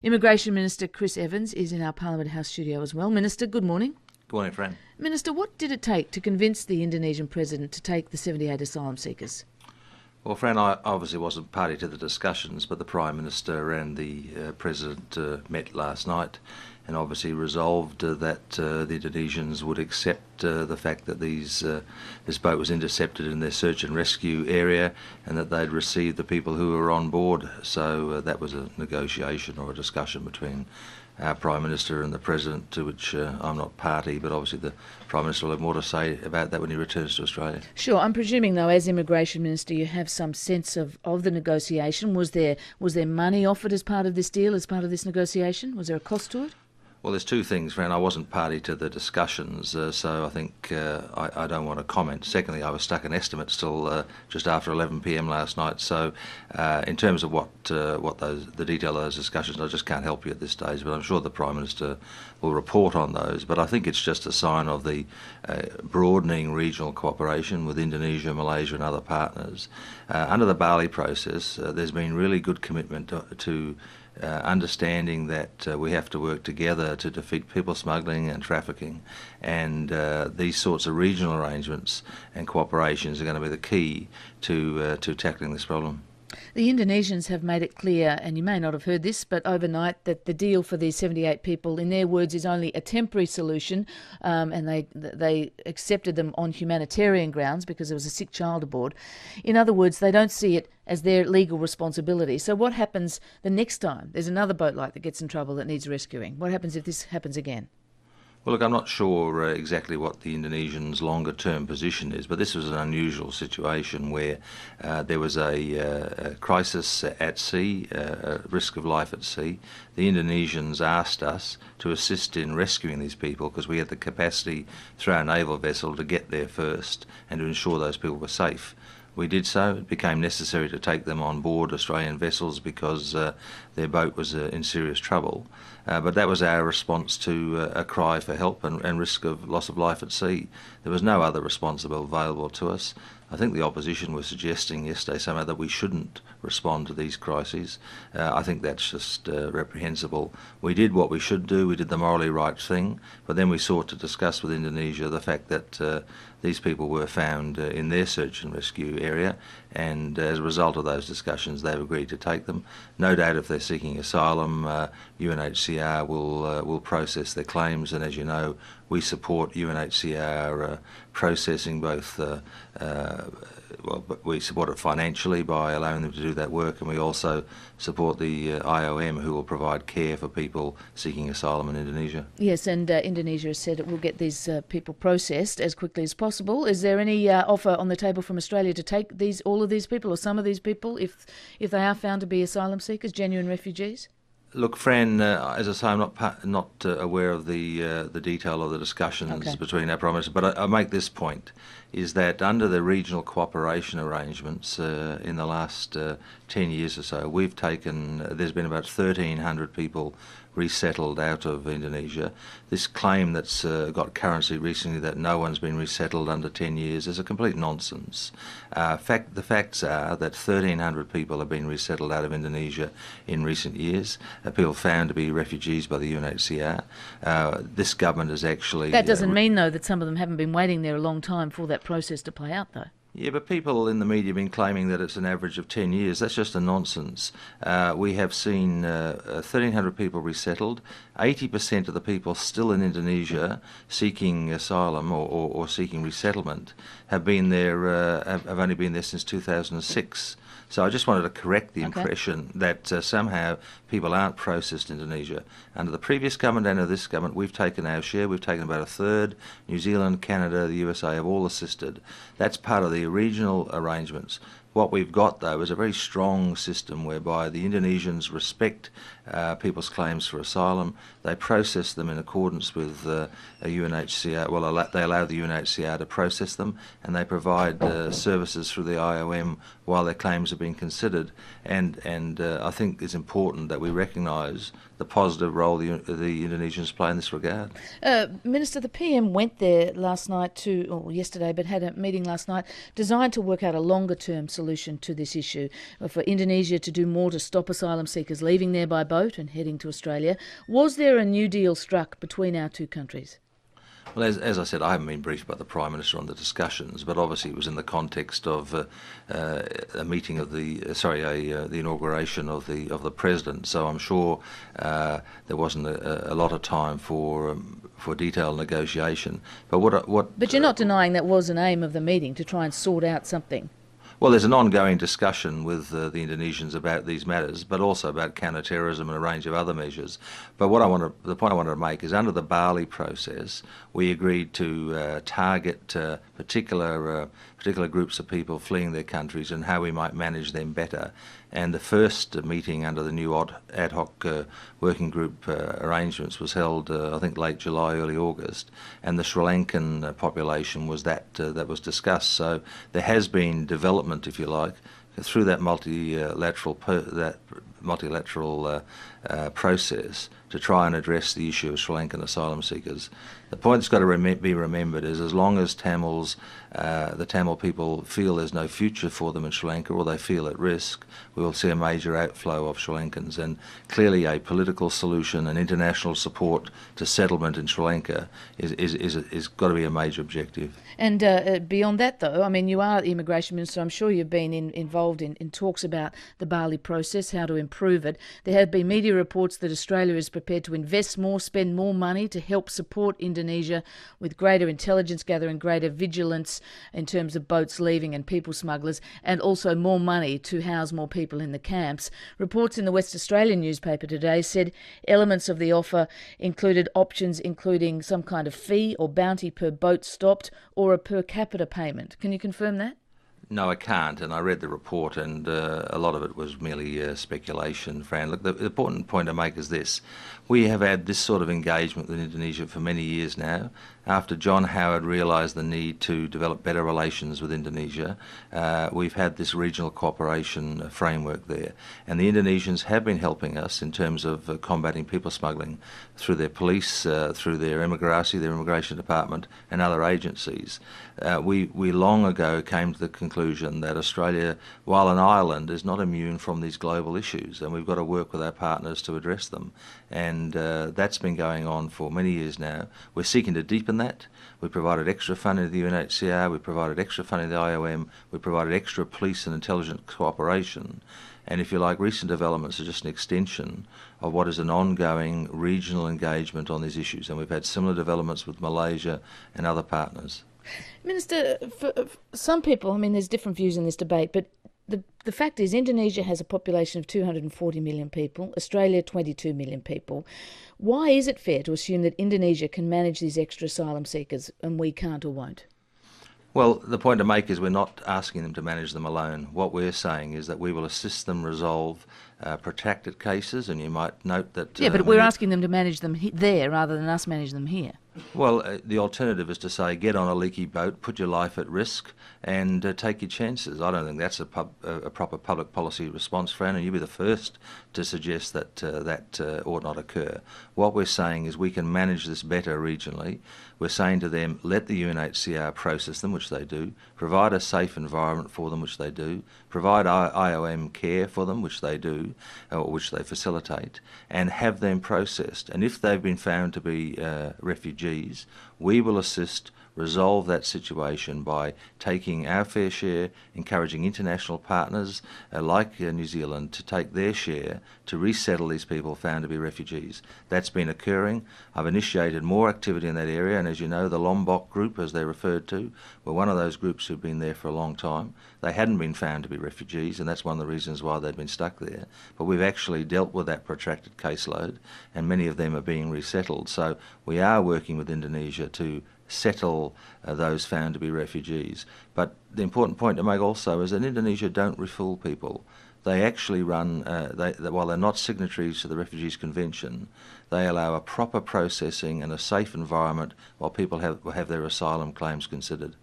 Immigration Minister Chris Evans is in our Parliament House studio as well. Minister, good morning. Good morning, Fran. Minister, what did it take to convince the Indonesian president to take the 78 asylum seekers? Well, Fran, I obviously wasn't party to the discussions, but the Prime Minister and the President met last night and obviously resolved that the Indonesians would accept the fact that this boat was intercepted in their search and rescue area and that they'd receive the people who were on board. So that was a negotiation or a discussion between our Prime Minister and the President, to which I'm not party, but obviously the Prime Minister will have more to say about that when he returns to Australia. Sure. I'm presuming, though, as Immigration Minister, you have some sense of the negotiation. Was there money offered as part of this deal, as part of this negotiation? Was there a cost to it? Well, there's two things, Fran. I wasn't party to the discussions, so I think I don't want to comment. Secondly, I was stuck in estimates till just after 11 p.m. last night. So, in terms of the detail of those discussions, I just can't help you at this stage. But I'm sure the Prime Minister will report on those. But I think it's just a sign of the broadening regional cooperation with Indonesia, Malaysia, and other partners. Under the Bali process, there's been really good commitment to understanding that we have to work together to defeat people smuggling and trafficking, and these sorts of regional arrangements and cooperations are going to be the key to tackling this problem. The Indonesians have made it clear, and you may not have heard this, but overnight, that the deal for these 78 people, in their words, is only a temporary solution, and they accepted them on humanitarian grounds because there was a sick child aboard. In other words, they don't see it as their legal responsibility. So what happens the next time there's another boat like that gets in trouble that needs rescuing? What happens if this happens again? Well, look, I'm not sure exactly what the Indonesians' longer-term position is, but this was an unusual situation where there was a crisis at sea, a risk of life at sea. The Indonesians asked us to assist in rescuing these people because we had the capacity through our naval vessel to get there first and to ensure those people were safe. We did so. It became necessary to take them on board Australian vessels because their boat was in serious trouble. But that was our response to a cry for help and risk of loss of life at sea. There was no other response available to us. I think the opposition was suggesting yesterday somehow that we shouldn't respond to these crises. I think that's just reprehensible. We did what we should do. We did the morally right thing, but then we sought to discuss with Indonesia the fact that these people were found in their search and rescue area, and as a result of those discussions, they've agreed to take them. No doubt if they're seeking asylum, UNHCR will process their claims, and as you know, we support UNHCR processing both, we support it financially by allowing them to do that work, and we also support the IOM, who will provide care for people seeking asylum in Indonesia. Yes, and Indonesia has said it will get these people processed as quickly as possible. Is there any offer on the table from Australia to take all of these people or some of these people if they are found to be asylum seekers, genuine refugees? Look, Fran, as I say, I'm not aware of the detail of the discussions between our Prime Minister, but I make this point, is that under the regional cooperation arrangements in the last 10 years or so, there's been about 1,300 people resettled out of Indonesia. This claim that's got currency recently that no one's been resettled under 10 years is a complete nonsense. The facts are that 1,300 people have been resettled out of Indonesia in recent years, people found to be refugees by the UNHCR. This government is actually... That doesn't mean, though, that some of them haven't been waiting there a long time for that process to play out, though. Yeah, but people in the media have been claiming that it's an average of 10 years. That's just a nonsense. We have seen 1,300 people resettled. 80% of the people still in Indonesia seeking asylum or seeking resettlement have been there. Have only been there since 2006. So I just wanted to correct the impression that somehow people aren't processed in Indonesia. Under the previous government and under this government, we've taken our share. We've taken about a third. New Zealand, Canada, the USA have all assisted. That's part of the regional arrangements. What we've got, though, is a very strong system whereby the Indonesians respect people's claims for asylum. They process them in accordance with a UNHCR. Well, they allow the UNHCR to process them, and they provide services through the IOM while their claims are being considered. And I think it's important that we recognise the positive role the Indonesians play in this regard. Minister, the PM went there last night or yesterday, but had a meeting last night designed to work out a longer-term solution to this issue, for Indonesia to do more to stop asylum seekers leaving there by boat and heading to Australia. Was there a new deal struck between our two countries? Well, as I said, I haven't been briefed by the Prime Minister on the discussions, but obviously it was in the context of a meeting of the inauguration of the President. So I'm sure there wasn't a lot of time for detailed negotiation. But you're not denying that was an aim of the meeting, to try and sort out something? Well, there's an ongoing discussion with the Indonesians about these matters, but also about counter-terrorism and a range of other measures. But the point I wanted to make is, under the Bali process, we agreed to target particular groups of people fleeing their countries and how we might manage them better. And the first meeting under the new ad hoc working group arrangements was held, I think, late July, early August, and the Sri Lankan population was that was discussed. So there has been development, if you like, through that multilateral process to try and address the issue of Sri Lankan asylum seekers. The point that's got to be remembered is, as long as the Tamil people feel there's no future for them in Sri Lanka, or they feel at risk, we will see a major outflow of Sri Lankans. And clearly a political solution and international support to settlement in Sri Lanka is got to be a major objective. And beyond that, though, I mean, you are Immigration Minister. I'm sure you've been involved in talks about the Bali process, how to improve it. There have been media reports that Australia is prepared to invest more, spend more money to help support Indonesia with greater intelligence gathering, greater vigilance in terms of boats leaving and people smugglers, and also more money to house more people in the camps. Reports in the West Australian newspaper today said elements of the offer included options including some kind of fee or bounty per boat stopped, or a per capita payment. Can you confirm that? No, I can't, and I read the report, and a lot of it was merely speculation, Fran. Look, the important point to make is this. We have had this sort of engagement with Indonesia for many years now. After John Howard realised the need to develop better relations with Indonesia, we've had this regional cooperation framework there. And the Indonesians have been helping us in terms of combating people smuggling through their police, through their immigration department, and other agencies. We long ago came to the conclusion that Australia, while an island, is not immune from these global issues, and we've got to work with our partners to address them. And that's been going on for many years now. We're seeking to deepen that. We provided extra funding to the UNHCR, we provided extra funding to the IOM, we provided extra police and intelligence cooperation. And if you like, recent developments are just an extension of what is an ongoing regional engagement on these issues. And we've had similar developments with Malaysia and other partners. Minister, for some people, I mean, there's different views in this debate, but the fact is Indonesia has a population of 240 million people, Australia 22 million people. Why is it fair to assume that Indonesia can manage these extra asylum seekers and we can't or won't? Well, the point to make is we're not asking them to manage them alone. What we're saying is that we will assist them resolve protracted cases, and you might note that... Yeah, but we're asking them to manage them there rather than us manage them here. Well, the alternative is to say, get on a leaky boat, put your life at risk, and take your chances. I don't think that's a proper public policy response, Fran, and you'd be the first to suggest that that ought not occur. What we're saying is we can manage this better regionally. We're saying to them, let the UNHCR process them, which they do, provide a safe environment for them, which they do, provide IOM care for them, which they do, or which they facilitate, and have them processed. And if they've been found to be refugees, we will assist resolve that situation by taking our fair share, encouraging international partners like New Zealand to take their share to resettle these people found to be refugees. That's been occurring. I've initiated more activity in that area, and as you know, the Lombok group, as they're referred to, were one of those groups who've been there for a long time. They hadn't been found to be refugees, and that's one of the reasons why they'd been stuck there. But we've actually dealt with that protracted caseload, and many of them are being resettled. So we are working with Indonesia to settle those found to be refugees. But the important point to make also is that Indonesia don't refool people. They actually run, while they're not signatories to the Refugees Convention, they allow a proper processing and a safe environment while people have their asylum claims considered.